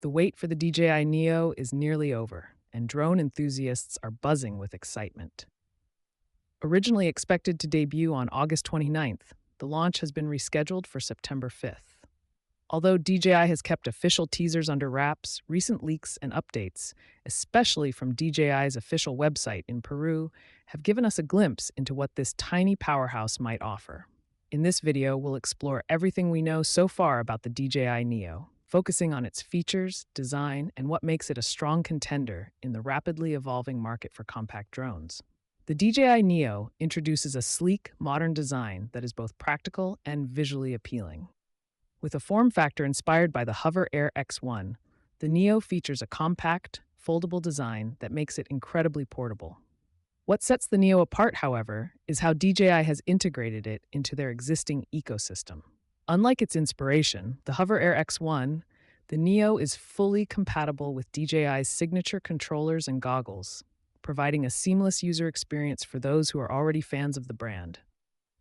The wait for the DJI Neo is nearly over, and drone enthusiasts are buzzing with excitement. Originally expected to debut on August 29th, the launch has been rescheduled for September 5th. Although DJI has kept official teasers under wraps, recent leaks and updates, especially from DJI's official website in Peru, have given us a glimpse into what this tiny powerhouse might offer. In this video, we'll explore everything we know so far about the DJI Neo, focusing on its features, design, and what makes it a strong contender in the rapidly evolving market for compact drones. The DJI Neo introduces a sleek, modern design that is both practical and visually appealing. With a form factor inspired by the Hover Air X1, the Neo features a compact, foldable design that makes it incredibly portable. What sets the Neo apart, however, is how DJI has integrated it into their existing ecosystem. Unlike its inspiration, the Hover Air X1, the Neo is fully compatible with DJI's signature controllers and goggles, providing a seamless user experience for those who are already fans of the brand.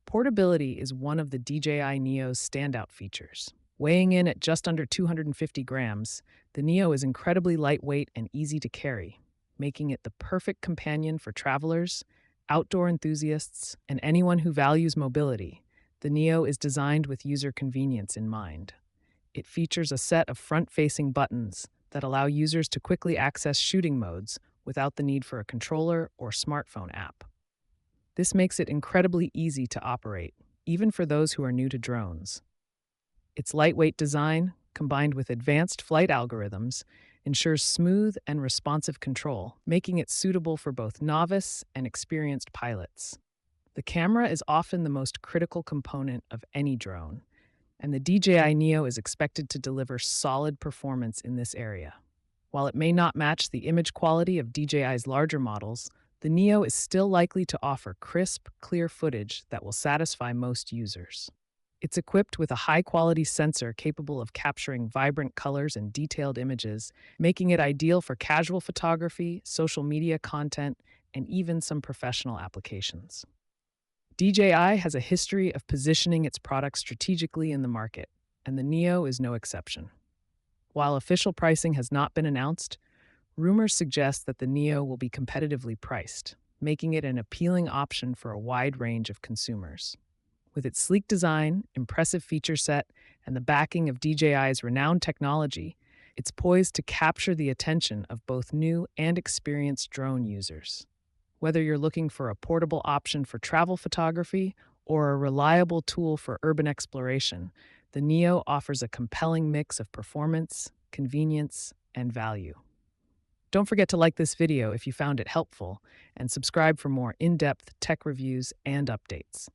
Portability is one of the DJI Neo's standout features. Weighing in at just under 250 grams, the Neo is incredibly lightweight and easy to carry, making it the perfect companion for travelers, outdoor enthusiasts, and anyone who values mobility. The Neo is designed with user convenience in mind. It features a set of front-facing buttons that allow users to quickly access shooting modes without the need for a controller or smartphone app. This makes it incredibly easy to operate, even for those who are new to drones. Its lightweight design, combined with advanced flight algorithms, ensures smooth and responsive control, making it suitable for both novice and experienced pilots. The camera is often the most critical component of any drone, and the DJI Neo is expected to deliver solid performance in this area. While it may not match the image quality of DJI's larger models, the Neo is still likely to offer crisp, clear footage that will satisfy most users. It's equipped with a high-quality sensor capable of capturing vibrant colors and detailed images, making it ideal for casual photography, social media content, and even some professional applications. DJI has a history of positioning its products strategically in the market, and the Neo is no exception. While official pricing has not been announced, rumors suggest that the Neo will be competitively priced, making it an appealing option for a wide range of consumers. With its sleek design, impressive feature set, and the backing of DJI's renowned technology, it's poised to capture the attention of both new and experienced drone users. Whether you're looking for a portable option for travel photography or a reliable tool for urban exploration, the Neo offers a compelling mix of performance, convenience, and value. Don't forget to like this video if you found it helpful, and subscribe for more in-depth tech reviews and updates.